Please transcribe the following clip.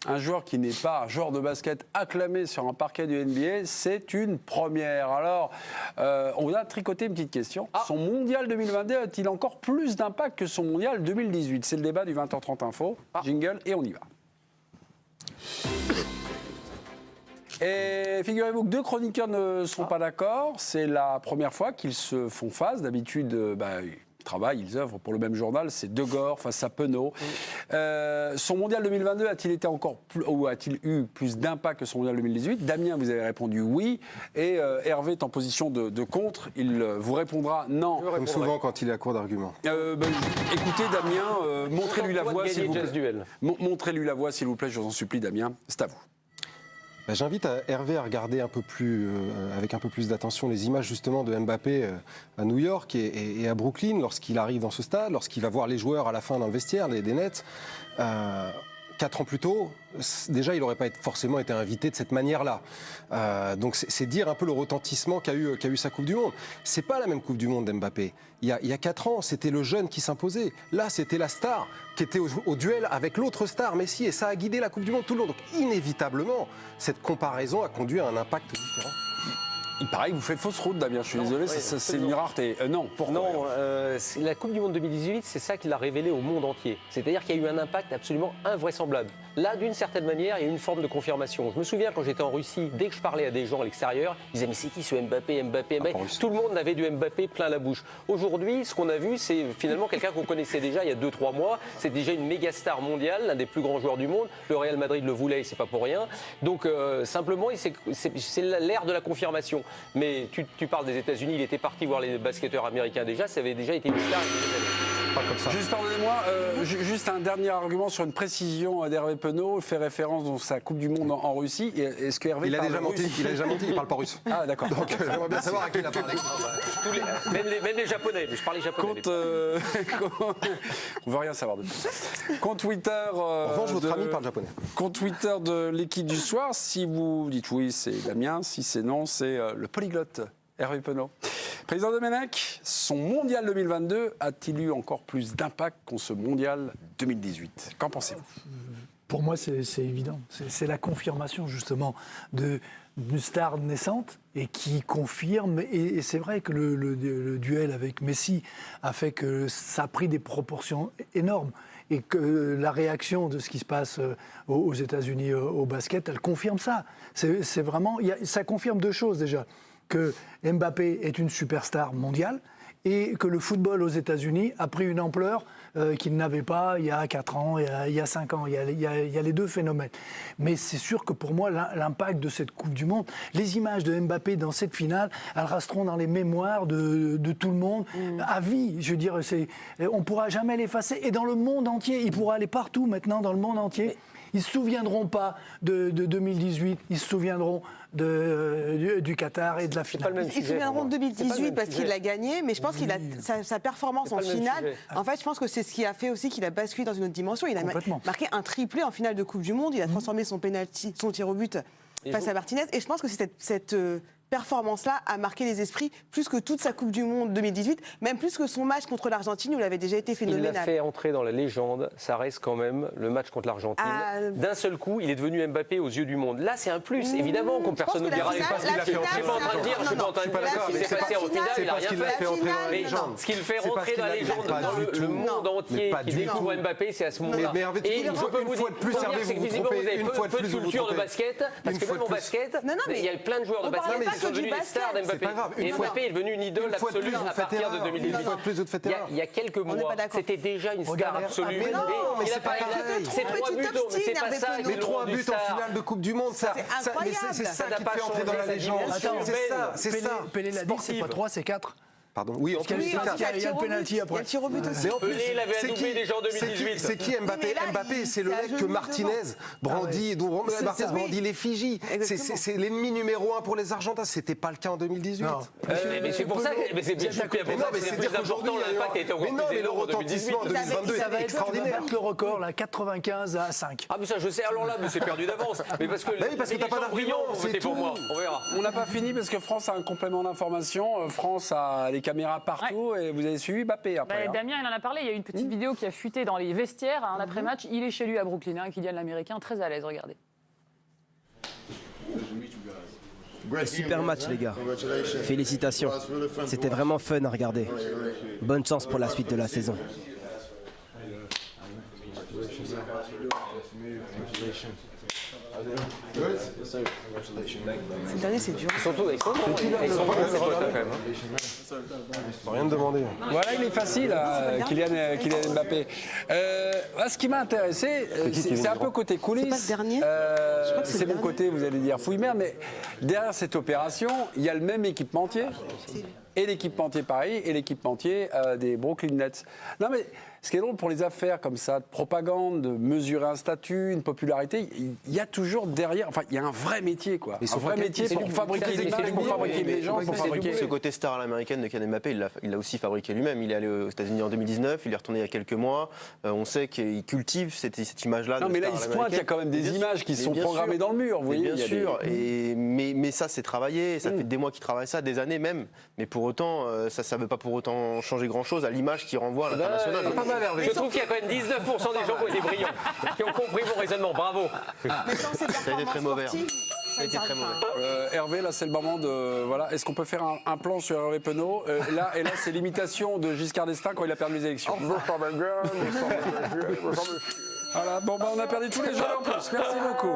un joueur qui n'est pas un joueur de basket acclamé sur un parquet du NBA, c'est une première. Alors, on a tricoté une petite question. Son mondial 2022 a-t-il encore plus d'impact que son mondial 2018? C'est le débat du 20h30 Info. Jingle et on y va. Et figurez-vous que deux chroniqueurs ne sont pas d'accord. C'est la première fois qu'ils se font face. D'habitude, ils travaillent, ils œuvrent pour le même journal. C'est Degord face à Penaud. Son mondial 2022 a-t-il été encore plus, ou a-t-il eu plus d'impact que son mondial 2018? Damien, vous avez répondu oui. Et Hervé est en position de contre. Il vous répondra non. Comme souvent quand il est à court d'arguments. Écoutez, Damien, montrez-lui la voie, s'il vous plaît. Montrez-lui la voie, s'il vous plaît, je vous en supplie, Damien. C'est à vous. J'invite Hervé à regarder avec un peu plus d'attention les images justement de Mbappé à New York et à Brooklyn lorsqu'il arrive dans ce stade, lorsqu'il va voir les joueurs à la fin dans le vestiaire, des Nets. 4 ans plus tôt, déjà, il n'aurait pas forcément été invité de cette manière-là. Donc, c'est dire un peu le retentissement qu'a eu sa Coupe du Monde. C'est pas la même Coupe du Monde d'Mbappé. Il y a 4 ans, c'était le jeune qui s'imposait. Là, c'était la star qui était au duel avec l'autre star, Messi, et ça a guidé la Coupe du Monde tout le long. Donc, inévitablement, cette comparaison a conduit à un impact différent. Il paraît que vous faites fausse route, Damien. Je suis désolé, c'est une rareté. Non, pourquoi? Non, la Coupe du Monde 2018, c'est ça qui l'a révélé au monde entier. C'est-à-dire qu'il y a eu un impact absolument invraisemblable. Là, d'une certaine manière, il y a eu une forme de confirmation. Je me souviens quand j'étais en Russie, dès que je parlais à des gens à l'extérieur, ils disaient mais c'est qui ce Mbappé? Tout le monde avait du Mbappé plein la bouche. Aujourd'hui, ce qu'on a vu, c'est finalement quelqu'un qu'on connaissait déjà il y a 2-3 mois. C'est déjà une méga star mondiale, l'un des plus grands joueurs du monde. Le Real Madrid le voulait, et c'est pas pour rien. Donc simplement, c'est l'ère de la confirmation. Mais tu parles des États-Unis, il était parti voir les basketteurs américains déjà, ça avait déjà été une star. Pas comme ça. Juste pardonnez-moi, juste un dernier argument sur une précision d'Hervé Penaud, fait référence dans sa Coupe du Monde en Russie. Est-ce que Hervé il a déjà menti, il parle pas russe. Ah d'accord. Donc j'aimerais bien savoir à qui il a parlé. Même les Japonais, mais je parlais japonais. On veut rien savoir de tout. Compte Twitter. En revanche, votre ami parle japonais. Compte Twitter de l'équipe du soir. Si vous dites oui, c'est Damien. Si c'est non, c'est le polyglotte Hervé Penaud. Président Domenech, son mondial 2022 a-t-il eu encore plus d'impact qu'en ce mondial 2018? Qu'en pensez-vous? Pour moi, c'est évident. C'est la confirmation, justement, d'une star naissante et qui confirme. Et c'est vrai que le duel avec Messi a fait que ça a pris des proportions énormes. Et que la réaction de ce qui se passe aux États-Unis au basket, elle confirme ça. C'est vraiment, ça confirme deux choses déjà. Que Mbappé est une superstar mondiale et que le football aux États-Unis a pris une ampleur qu'il n'avait pas il y a 4 ans, il y a 5 ans. Il y a les deux phénomènes. Mais c'est sûr que pour moi, l'impact de cette Coupe du Monde, les images de Mbappé dans cette finale, elles resteront dans les mémoires de tout le monde à vie. Je veux dire, on ne pourra jamais l'effacer. Et dans le monde entier, il pourra aller partout maintenant dans le monde entier. Ils ne se souviendront pas de 2018, ils se souviendront du Qatar et de la finale. Ils se souviendront de 2018 parce qu'il l'a gagné, mais je pense qu'il a sa performance en finale. En fait, je pense que c'est ce qui a fait aussi qu'il a basculé dans une autre dimension. Il a marqué un triplé en finale de Coupe du Monde. Il a transformé son penalty, son tir au but face à Martinez. Et je pense que c'est cette performance-là a marqué les esprits plus que toute sa Coupe du Monde 2018, même plus que son match contre l'Argentine où il avait déjà été phénoménal. Il l'a fait entrer dans la légende, ça reste quand même le match contre l'Argentine. D'un seul coup, il est devenu Mbappé aux yeux du monde. Là, c'est un plus, évidemment, qu'on personne n'oubliera. Je suis pas en train de dire, ce qui s'est passé en finale, il n'a rien fait. Ce qu'il fait rentrer dans la légende, dans le monde entier, qui découvre Mbappé, c'est à ce moment-là. Et je peux vous dire que visiblement, vous avez peu de culture de basket, parce que même en basket, il y a plein de joueurs de basket qui sont devenus des stars d'Mbappé. Et Mbappé est devenu une idole absolue à partir de 2018. Il y a quelques mois, c'était déjà une star absolue. Mais non, mais c'est pas pareil. C'est 3 buts, mais c'est pas ça. Mais 3 buts en finale de Coupe du Monde, c'est ça qui fait entrer dans la légende. C'est ça. Pelé l'a dit, c'est pas 3, c'est 4. Pardon. Oui, il y a le penalty après. Il y a le tir au but aussi. Pelé, il avait adoubé déjà en 2018. C'est qui Mbappé? Mbappé, c'est le mec que Martinez brandit, dont Martinez brandit l'effigie. C'est l'ennemi numéro 1 pour les Argentins. C'était pas le cas en 2018. Mais c'est pour ça que c'est bien sûr que c'est plus important, l'impact a été encore plus énorme en 2018. En 2022, ça va être extraordinaire. le record, là, 95-5. Ah mais ça je sais, alors là, mais c'est perdu d'avance. Mais parce que t'as pas d'argument, c'était pour moi. On verra. On n'a pas fini parce que France a un complément d'information. France a l'équipe caméras partout et vous avez suivi Mbappé après. Damien, il en a parlé. Il y a une petite vidéo qui a fuité dans les vestiaires en après-match. Il est chez lui à Brooklyn, Kylian l'Américain, très à l'aise. Regardez. Super match les gars, félicitations, c'était vraiment fun à regarder. Bonne chance pour la suite de la saison. Cette année, c'est dur. Surtout avec son nom, ils sont pas quand même. Rien de demander. Voilà, il est facile, Kylian Mbappé. Ce qui m'a intéressé, c'est un peu côté coulisses. C'est pas le dernier C'est mon côté, vous allez dire fouille-mère, mais derrière cette opération, il y a le même équipementier. Et l'équipementier pareil, et l'équipementier des Brooklyn Nets. Non mais ce qui est drôle pour les affaires comme ça, de propagande, de mesurer un statut, une popularité, il y a toujours derrière, enfin il y a un vrai métier quoi. Un vrai métier pour fabriquer des images, pour fabriquer des gens, pour fabriquer... Ce côté star à l'américaine de Kylian Mbappé, il l'a aussi fabriqué lui-même. Il est allé aux États-Unis en 2019, il est retourné il y a quelques mois. On sait qu'il cultive cette image-là. Non mais là il se pointe, il y a quand même des images qui sont programmées dans le mur, vous voyez. Bien sûr, mais ça c'est travaillé, ça fait des mois qu'il travaille ça, des années même. Mais pour autant, ça ne veut pas pour autant changer grand-chose à l'image qui renvoie à l'international. Je trouve qu'il y a quand même 19% des gens qui ont été brillants, qui ont compris mon raisonnement. Bravo. Ça a été très mauvais. Hervé, là c'est le moment de... Voilà. Est-ce qu'on peut faire un plan sur Hervé Penaud là c'est l'imitation de Giscard d'Estaing quand il a perdu les élections. Voilà, bon, on a perdu tous les jeux en plus. Merci beaucoup.